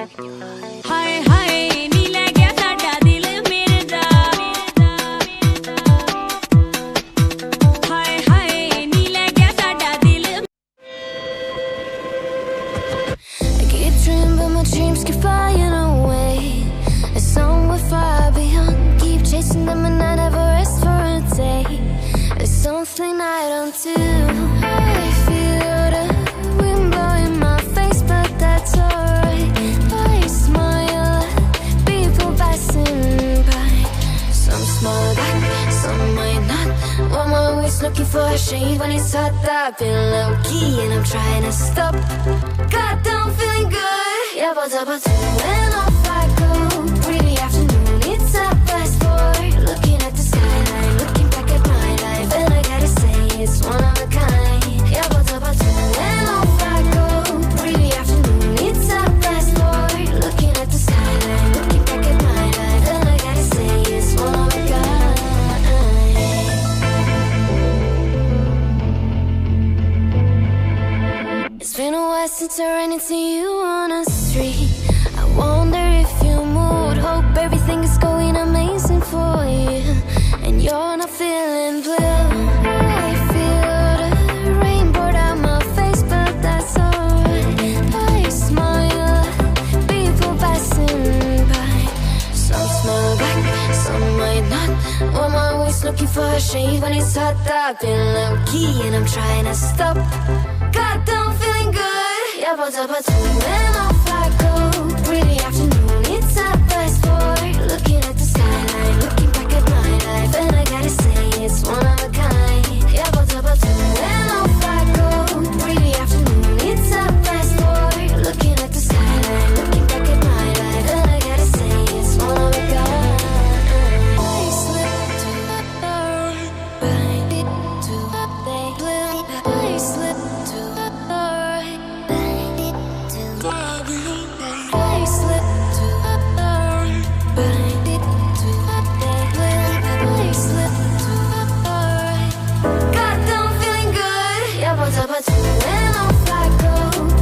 हाय हाय नी ले गया साडा दिल मेरे दा हाय हाय नी ले गया साडा दिल I keep dreaming but my dreams keep flying away. It's somewhere far beyond. Keep chasing them and I never rest for a day. There's something I don't do. I feel the wind blowing my face, but that's alright. I smile at people passing by. Some smile back, some might not. I'm always looking for a shade when it's hot. I've been low key and I'm trying to stop. Got down feeling good. Yeah, but when off I go. Pretty afternoon, it's a fast forward. Looking at the skyline, looking back at my life, and I gotta say it's one of a kind. Yeah, but when off I go. Pretty afternoon, it's a fast forward. Looking at the skyline, looking back at my life, and I gotta say it's one of a kind. It's been a while since I ran into you on a street. I wonder if you moved. Hope everything is going amazing for you, and you're not feeling blue. I feel the rain pour down my face, but that's alright. I smile at people passing by. Some smile back, some might not. I'm always looking for a shade when it's hot. I've been low key and I'm trying to stop. Got down feeling good. Yeah, but when off I go. Pretty afternoon, it's a fast forward. Looking at the skyline, looking back at my life, and I gotta say it's one of a kind. Yeah, but when off I go. Pretty afternoon, it's a fast forward. Looking at the skyline, looking back at my life, and I gotta say it's one of a kind. I slip to the right, to the blue. I slip to the right, to the I slip to the right, to the I slip to the right. Got down feeling good. Yeah, but when off I go.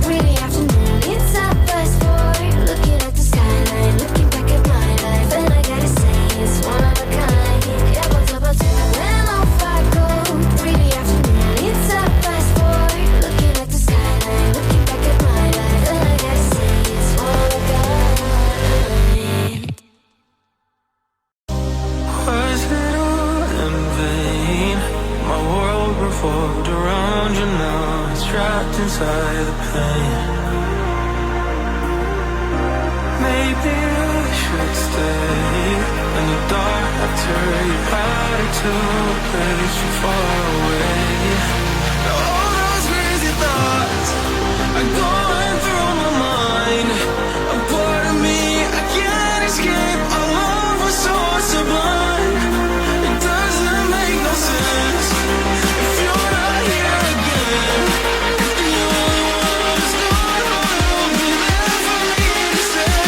Pretty afternoon, it's a fast forward. Looking at the skyline, looking back at my life, and I gotta say it's one of a kind. Yeah, but when off I go. Pretty afternoon, it's a fast forward. Looking at the skyline, looking back at my life, and I gotta say it's one of a kind. Was it all in vain? My world revolved around you, now it's trapped inside the pain. Maybe I should stay in the dark after you powder to a place too far away. Now all those crazy thoughts are going through my mind. A part of me I can't escape. Our love was so sublime. It doesn't make no sense if you're not here again. If the only one is gone, will be there for me to say.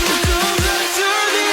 What comes after the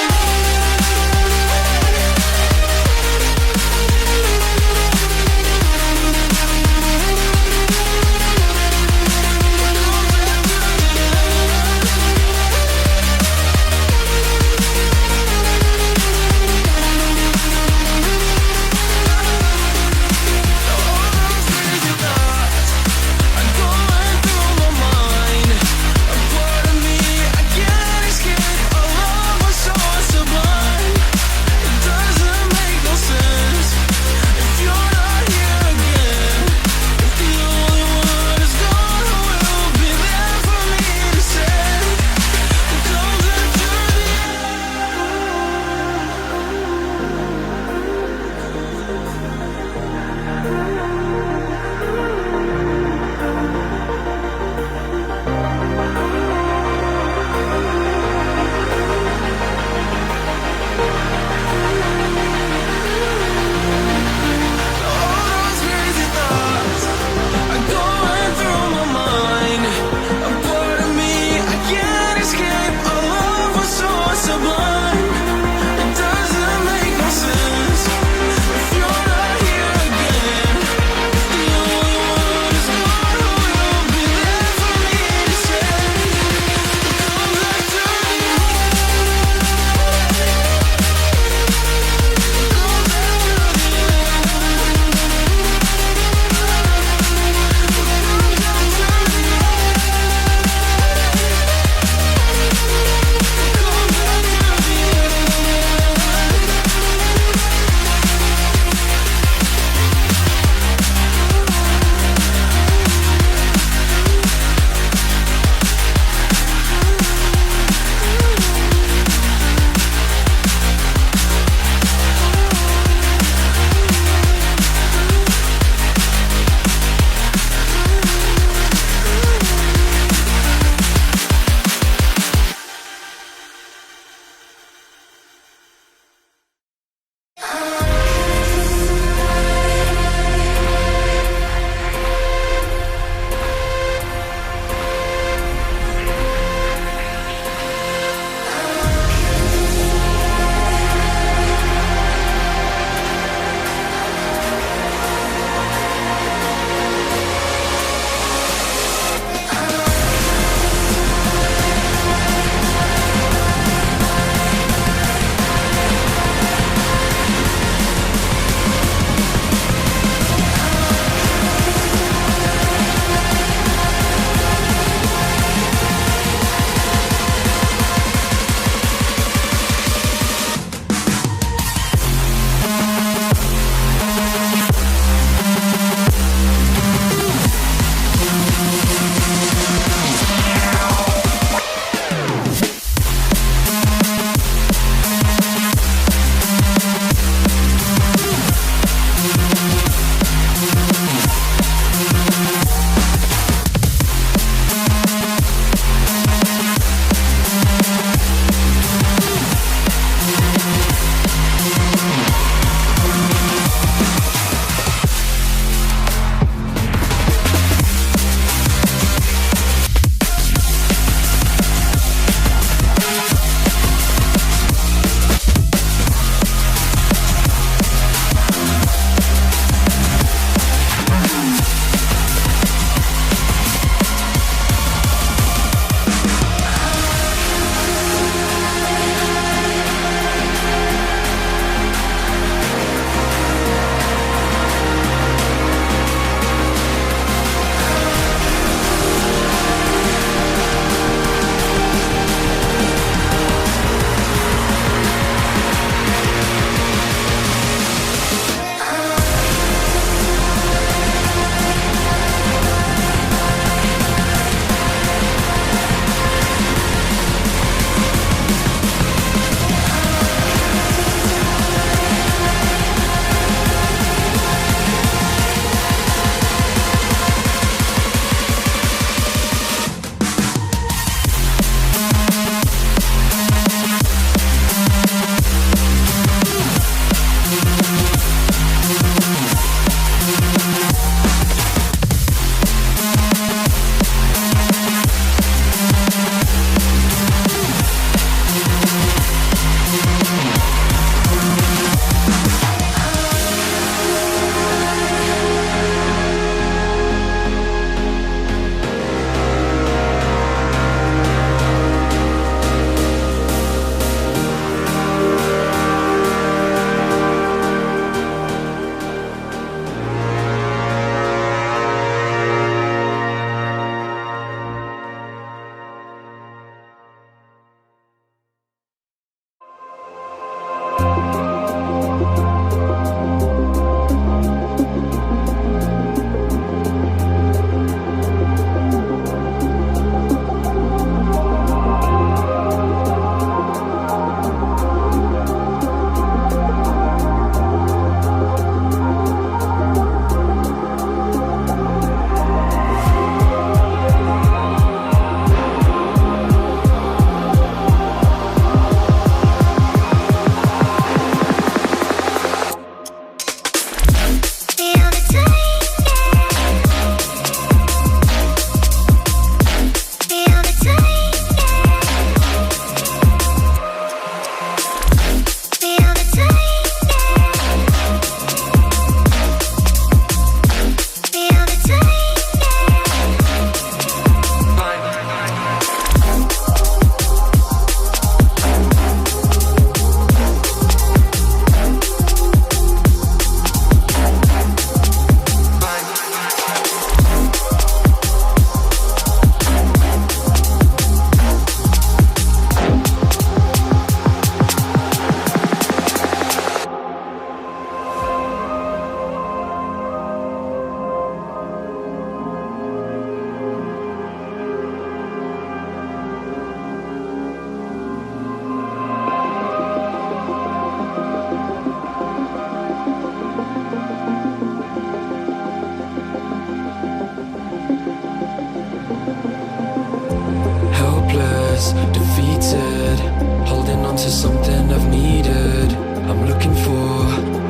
holding on to something I've needed. I'm looking for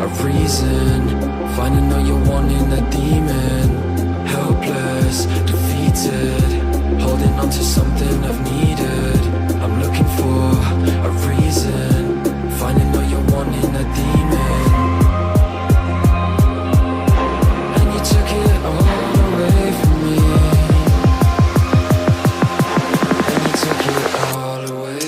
a reason, finding all you're wanting, that demon. Helpless, defeated, holding on to something I've needed. I'm looking for a reason, finding all you're wanting, that demon. And you took it all away from me, and you took it all away.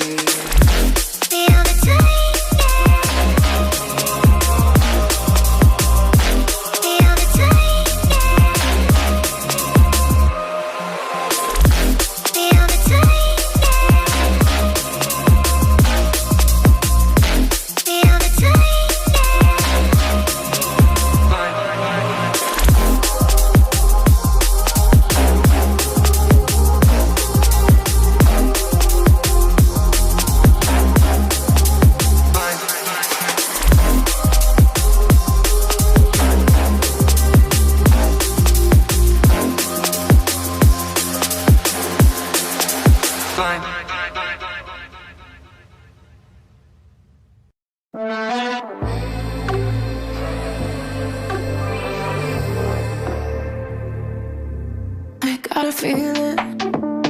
I gotta feel it,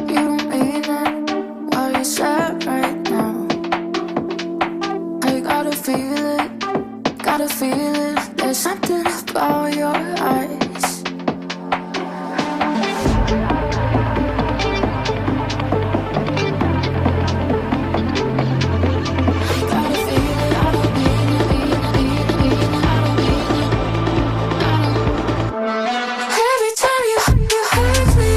you don't mean it, while you're sad right now. I gotta feel it, there's something about your eyes. Every time you hurt me,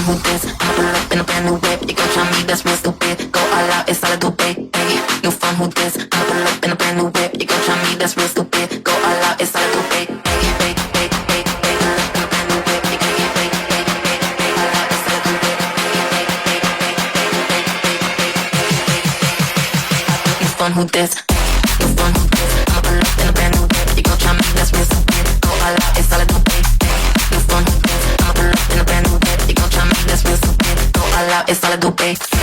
fun, who this? I'ma pull up in a brand new whip. You gon' try me, that's real stupid. Go all out, it's all I do, babe. New fun, who this? I'ma pull up in a brand new whip. You gon' try me, that's real stupid. Go all out, it's all I do, babe. Who this? You fun, who this? I'ma pull up in a brand new whip. You gon' try me, that's real stupid. Go all out, it's all I do, babe. You fun, who this? I'ma pull up in a brand new whip. You gon' try me, that's real stupid. Go all out, it's all I do, babe. Pull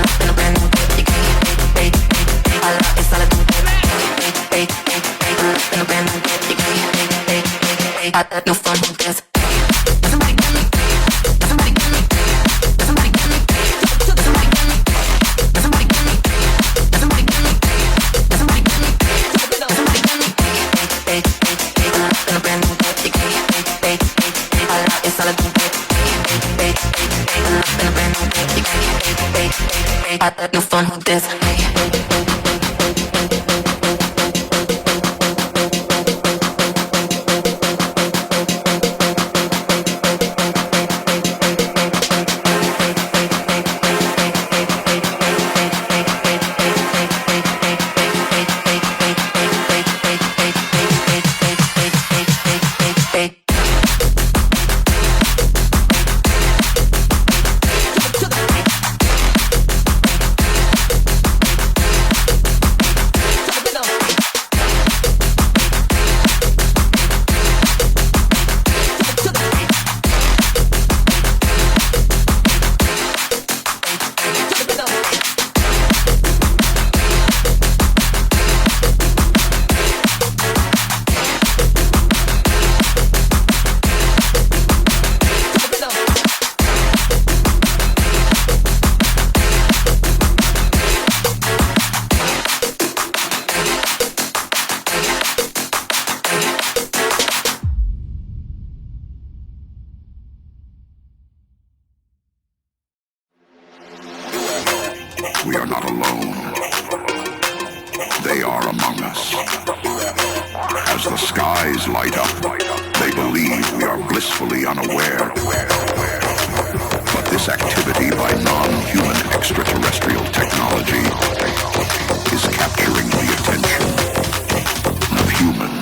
up in a brand new whip. You gon' babe. All out, it's all I do, babe. Pull up in a brand new whip. You gon' no fun, who this? Somebody get me. Somebody get me. Somebody get me. Somebody get me. Somebody get me. Somebody get me. Somebody get me. Somebody get me. Pull up in a brand new whip. You gon' all out, it's all I do, babe. Pull up in a brand new whip. You gon' no fun, who this? We are not alone. They are among us. As the skies light up, they believe we are blissfully unaware. But this activity by non-human extraterrestrial technology is capturing the attention of humans.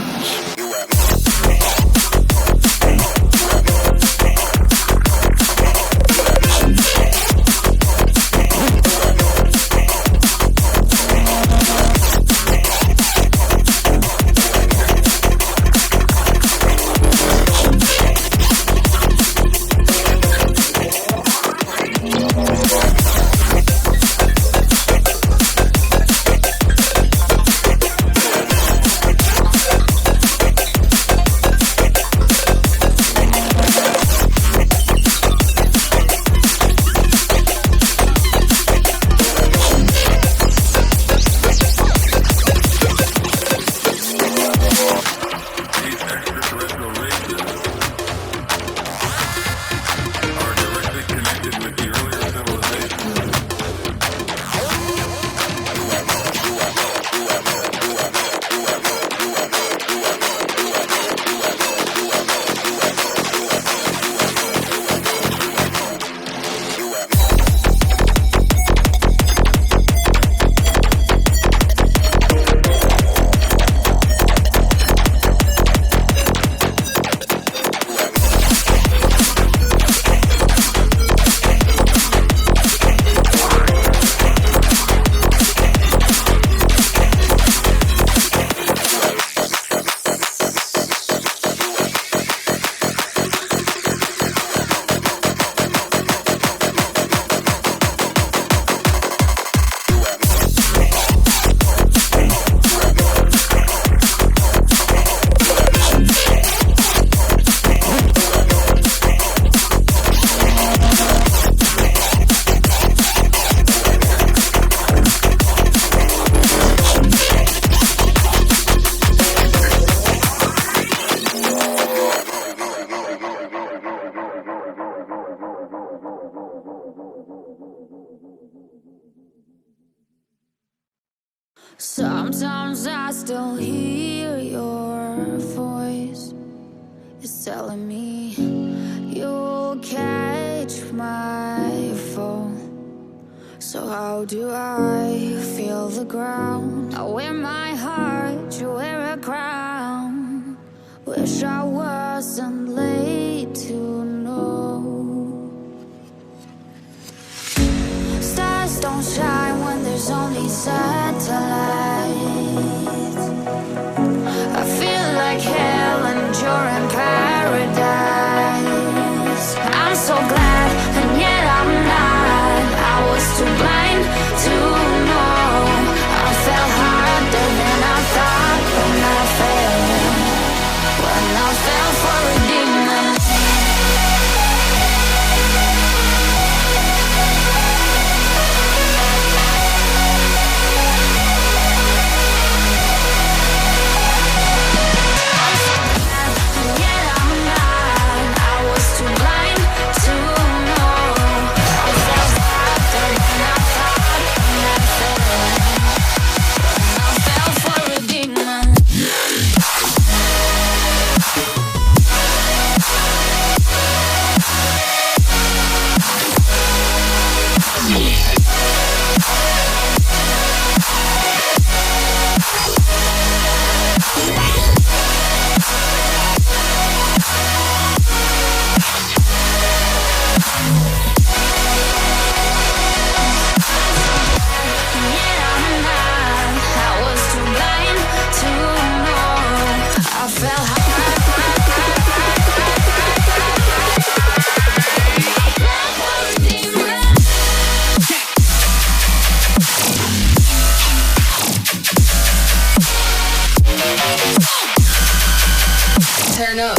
Sometimes I still hear your voice. It's telling me you'll carry my fall. So how do I feel the ground? I wear my heart, you wear a crown. Wish I wasn't late to know. Stars don't shine when there's only satellites. I feel like hell and you're in paradise. I'm so glad and yet I'm not. I was too blind to know. I fell harder than I thought when I fell for a demon. Turn up.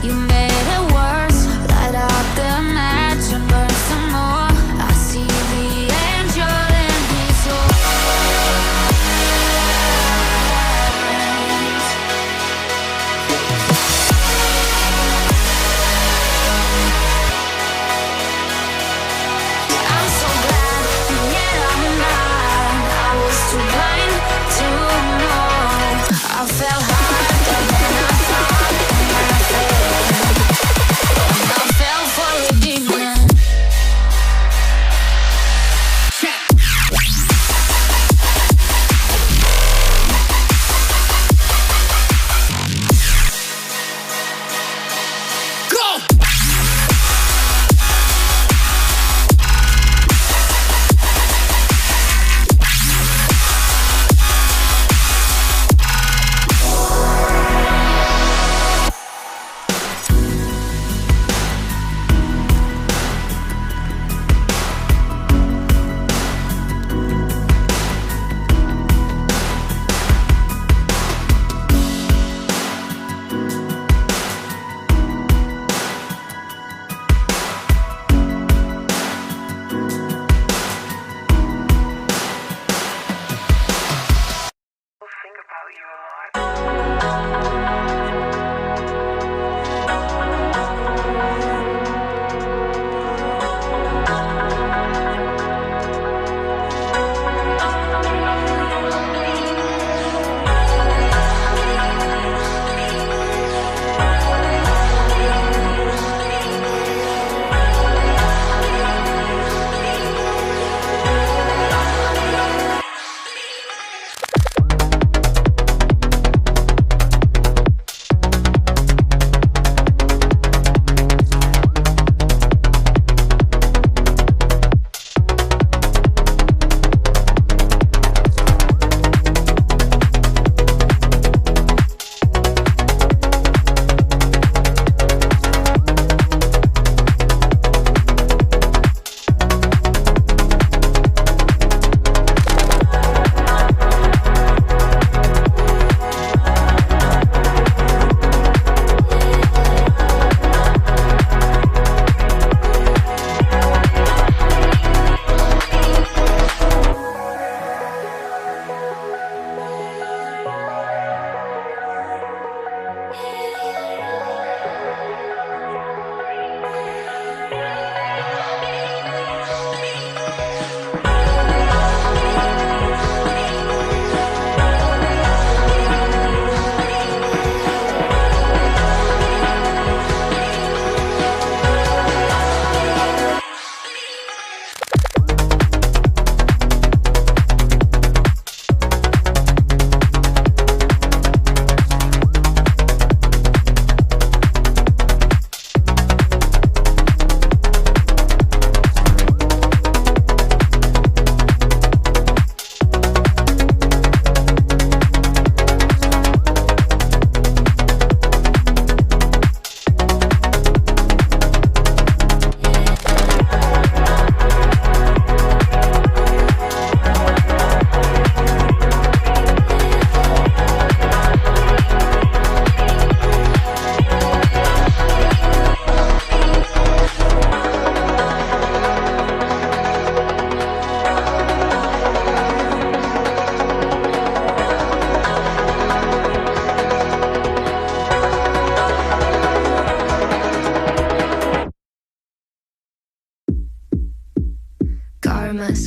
You made it worse. Light up the match and burn some more. I see the angel in his eyes. I'm so glad and yet I'm not. I was too blind to know. I fell harder than I thought when I fell for a demon.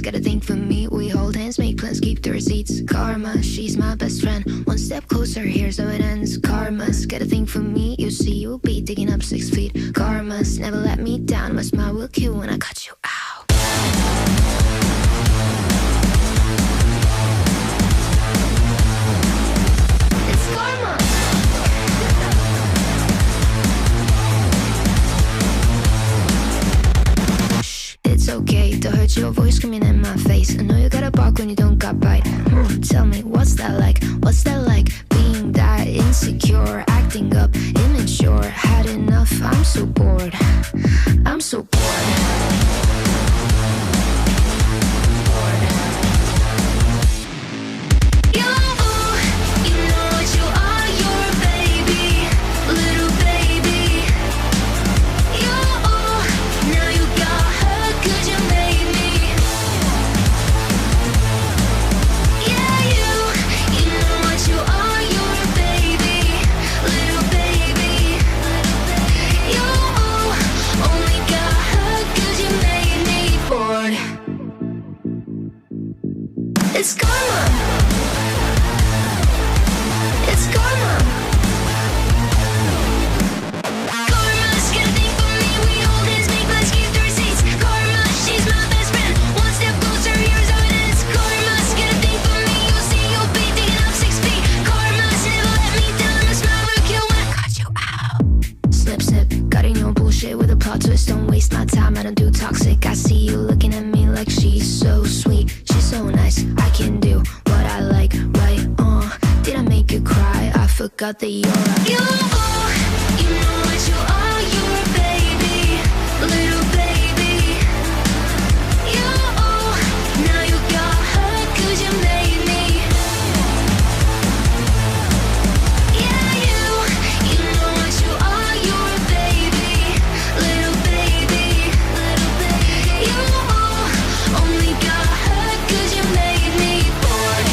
gotta think for me. We hold hands, make plans, keep the receipts. Karma, she's my best friend. One step closer, here's how it ends. Karma's gotta think for me. You see, you'll be digging up 6 feet. Karma's never let me down. My smile will kill when I cut you out. It's karma. It's okay to hurt your voice screaming in my face. I know you gotta bark when you don't got bite. Tell me, what's that like? What's that like? Being that insecure, acting up, immature. Had enough, I'm so bored. I'm so bored. You know what you are, you're a baby, little baby. Now you got hurt 'cause you made me. Yeah, you know what you are, you're a baby, little baby. You only got hurt 'cause you made me bored. It's karma. It's karma. Karma's gonna think for me. We hold hands, make plans, keep the receipts. Karma, she's my best friend. One step closer, here's how it ends. Karma's gonna think for me. You'll see, you'll be digging up 6 feet. Karma's never let me down. My smile will kill when I cut you out. Snip, snip, cutting your bullshit with a plot twist. Don't waste my time, I don't do toxic. I see you looking at me like she's so sweet. She's so nice, I can do what I like, right? Did I make you cry? I forgot that you're a you know what you are, you're a baby, little baby. You now you got hurt 'cause you made me. Yeah, you know what you are, you're a baby, little baby. You only got hurt 'cause you made me bored.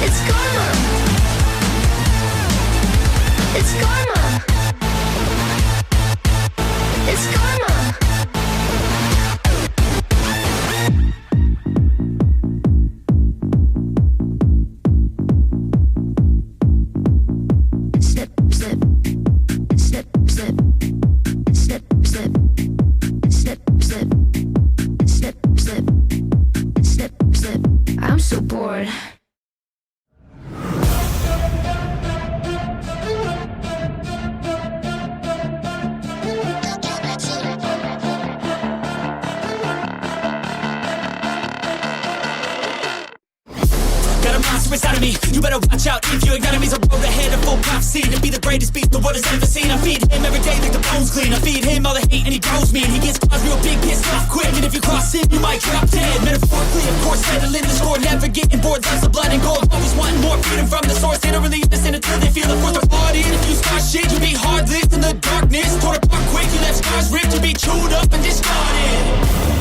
It's karma. It's karma. It's karma. Snip, snip, snip, snip, snip, snip, snip, snip, snip, snip, snip, snip. I'm so bored. Got a monster inside of me, you better watch out. If your enemy's a road ahead of full prophecy to be the greatest beast the world has ever seen. I feed him every day like the bones clean. I feed him all the hate and he grows me, and he gets caught real big, pissed off quick. And if you cross him, you might drop dead. Metaphorically, of course, settling the score, never getting bored. Loves the blood and gold, always wanting more freedom from the source. They don't really listen until they feel it for the bought in. If you start shit, you be hard-lived in the darkness. Torn apart quick, you left scars ripped. You be chewed up and discarded.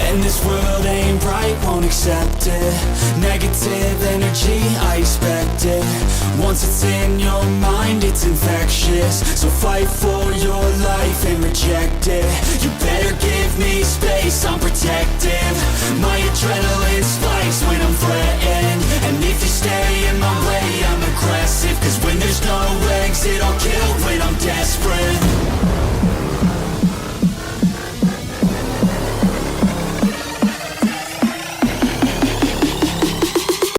And this world ain't right, won't accept it. Negative energy, I expect it. Once it's in your mind, it's infectious. So fight for your life and reject it. You better give me space, I'm protective. My adrenaline spikes when